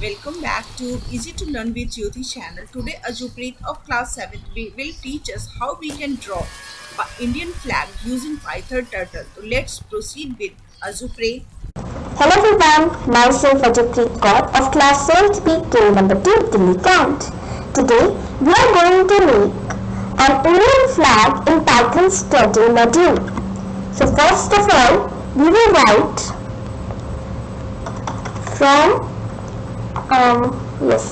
Welcome back to Easy to Learn with Jyoti channel. Today, Ajupreet of class 7 will teach us how we can draw a Indian flag using Python turtle. So let's proceed with Ajupreet. Hello everyone, myself Ajit Kaur of class 7th PK number 2 Delhi Count. Today we are going to make an Indian flag in Python study module. So first of all, we will write from yes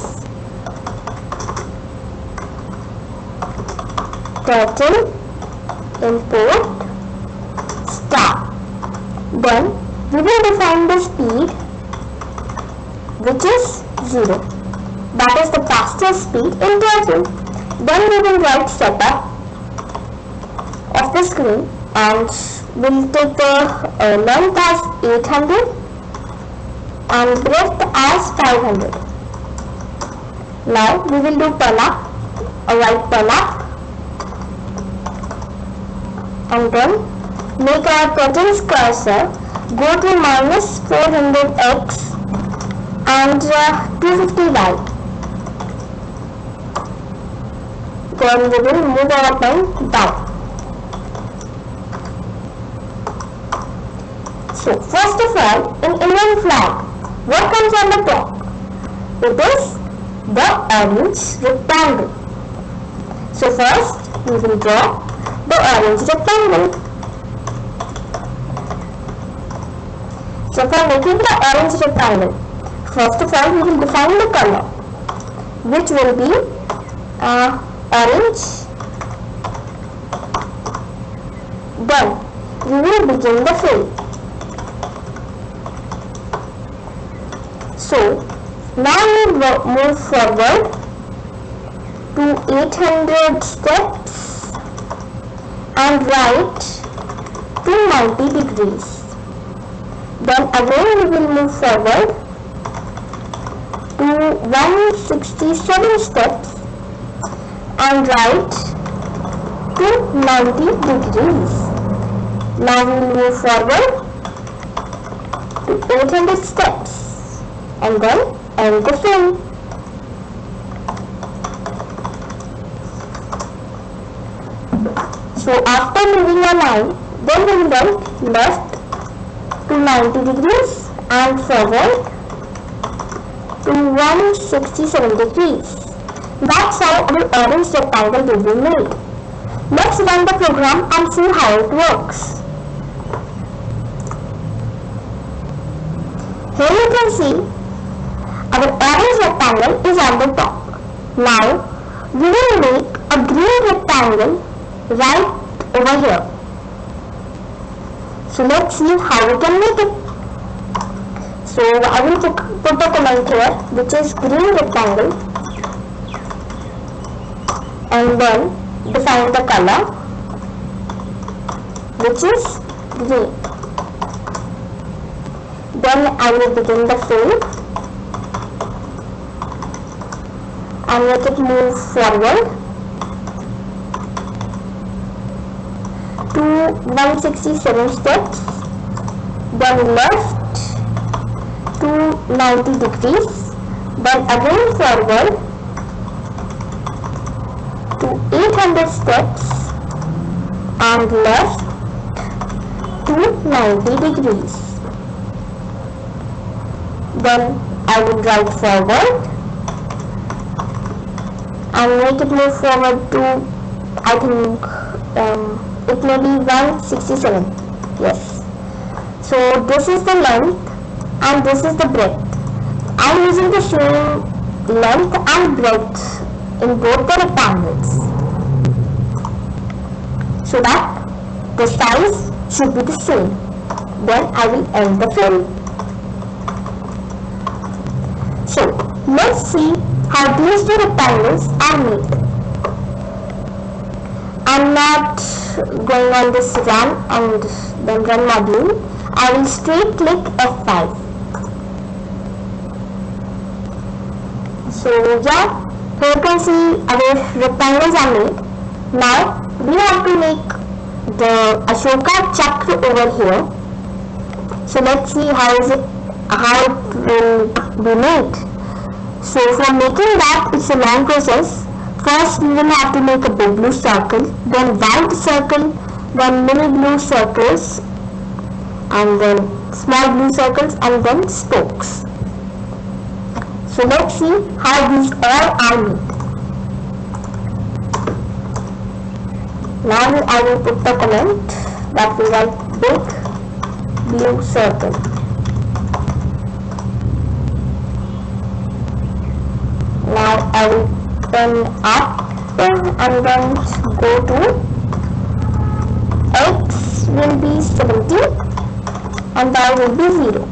turtle import star. Then we will define the speed which is 0. That is the fastest speed in turtle. Then we will write setup of the screen and we'll take the length as 800 and breadth as 500. Now we will do pull up, a right pull up, and then make our turtle's cursor go to minus 400x and 250y. Then we will move our pen down. So first of all, in Indian flag, what comes on the top? It is the orange rectangle. So first we will draw the orange rectangle. So for making the orange rectangle, first of all we will define the color, which will be orange. Then we will begin the fill. So now we move forward to 800 steps and write to 90 degrees. Then again we will move forward to 167 steps and write to 90 degrees. Now we will move forward to 800 steps and then end the fill. So after moving a line, then we will write left to 90 degrees and forward to 167 degrees. That's how our orange rectangle will be made. Let's run the program and see how it works. Here you can see our orange rectangle is on the top. Now we will make a green rectangle right over here. So let's see how we can make it. So I will put a comment here which is green rectangle and then define the color which is green. Then I will begin the fill and make it move forward to 167 steps, then left to 90 degrees, then again forward to 800 steps and left to 90 degrees. Then I will write forward and make it move forward to, I think it may be 167. Yes. So this is the length and this is the breadth. I am using the same length and breadth in both the rectangles so that the size should be the same. Then I will end the fill. So let's see how these two rectangles are made. I'm not going on this run and then run module. I will straight click F5. So yeah, here you can see our rectangles are made. Now we have to make the Ashoka chakra over here. So let's see how it will be made. So for making that, it's a long process. First we will have to make a big blue circle, then white circle, then mini blue circles, and then small blue circles, and then spokes. So let's see how these all are made. Now I will put the comment that we write big blue circle. Now I will turn up and then go to x will be 70 and y will be 0.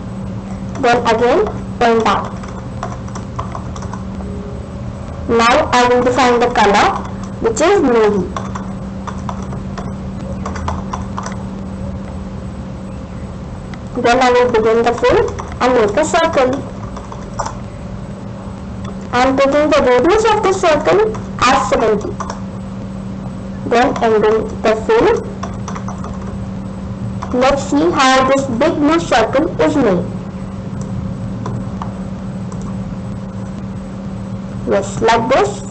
Then again turn down. Now I will define the color, which is navy. Then I will begin the fill and make a circle. I am taking the radius of the circle as 70. Then ending the fill. Let's see how this big blue circle is made. Yes, like this.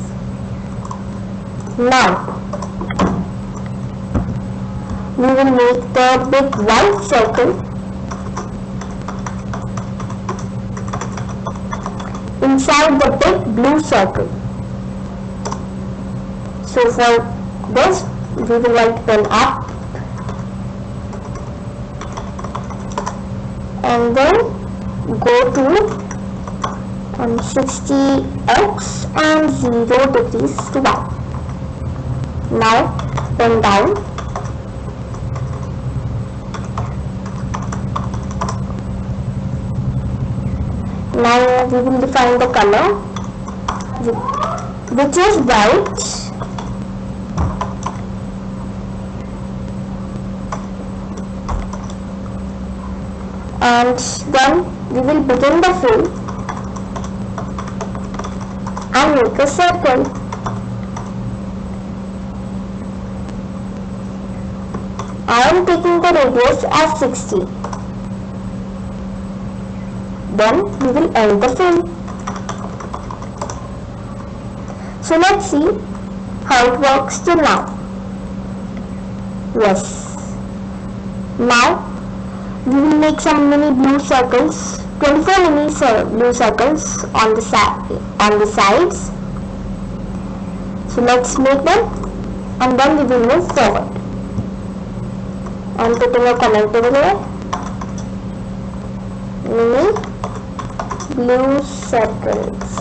Now we will make the big white circle inside the big blue circle. So for this we will write pen up and then go to 60x and 0 degrees to y. Now pen down. Now we will define the color, which is white, and then we will begin the fill and make a circle. I am taking the radius as 60. Then we will end the fill. So let's see how it works till now. Yes. Now we will make some mini blue circles, 24 mini blue circles on the sides. So let's make them and then we will move forward. I am putting a comment over here. Mini blue circles.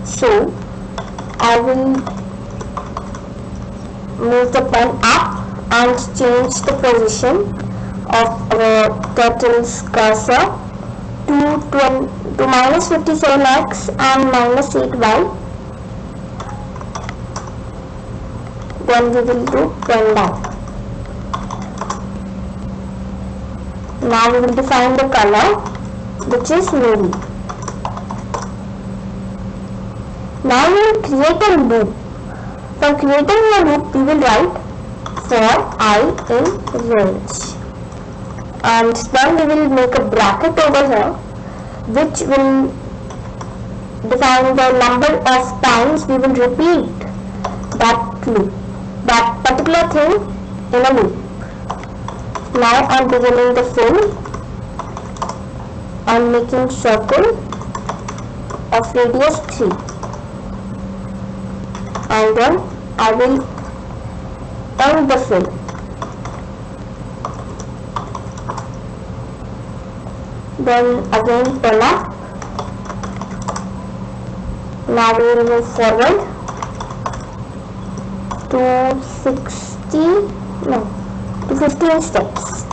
So I will move the pen up and change the position of our turtle's cursor to minus 57x and minus 8y. Then we will do pen down. Now we will define the color, which is navy. Now we will create a loop. For creating a loop, we will write for I in range. And then we will make a bracket over here, which will define the number of times we will repeat that loop, that particular thing in a loop. Now I am beginning the fill. I am making circle of radius 3 and then I will end the fill. Then again pen up. Now we will move forward to 15 steps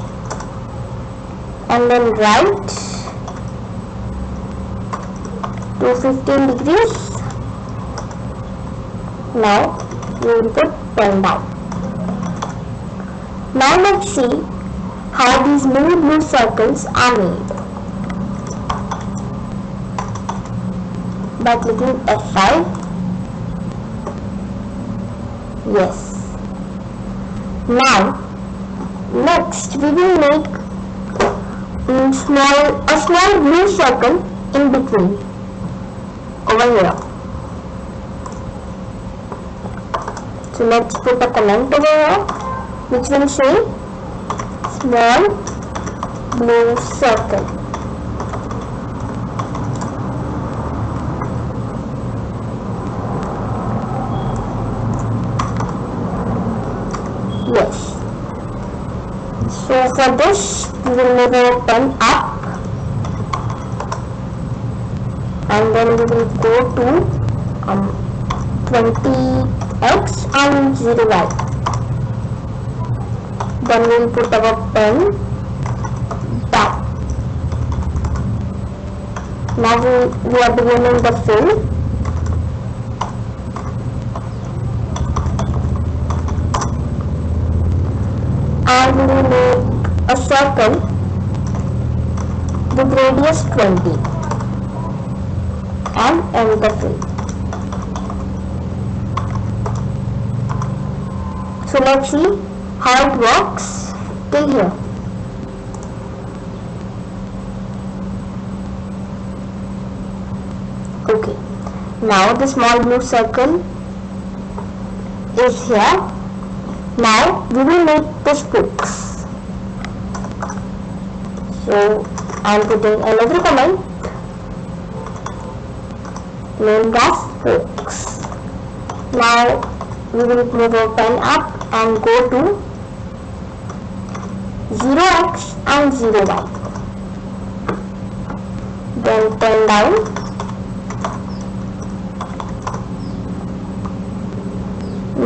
and then right to 15 degrees. Now we will put pen down. Now let's see how these mini blue circles are made. By clicking F5. Yes. Now next we will make a small blue circle in between over here. So let's put a comment over here which will say small blue circle. Yes. So for this we will move our pen up and then we will go to 20x and 0y. Then we will put our pen down. Now we are beginning the fill. And we will make a circle with radius 20 and end the fill. So let's see how it works till here. Okay, now the small blue circle is here. Now we will make the spokes. So I am putting another comment named as spokes. Now we will move our pen up and go to 0x and 0y. Then pen down.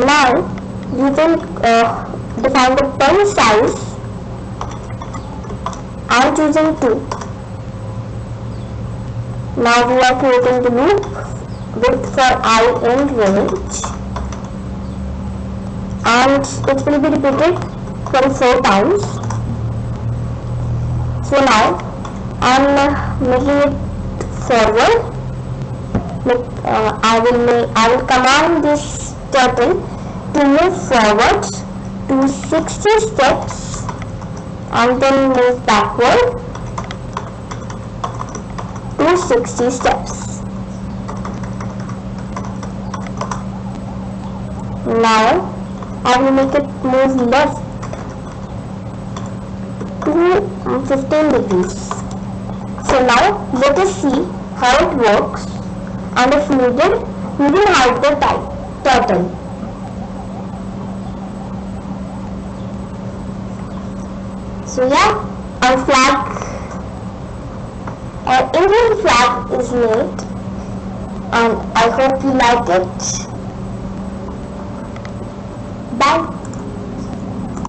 Now you will define the pen size. I am choosing 2. Now we are creating the loop with for I in range, and it will be repeated 24 times. So now I am making it forward. I will command this turtle to move forward to 60 steps and then move backward to 60 steps. Now I will make it move left to 15 degrees. So now let us see how it works, and if needed we will hide the turtle. So yeah, our Indian flag is made, and I hope you like it.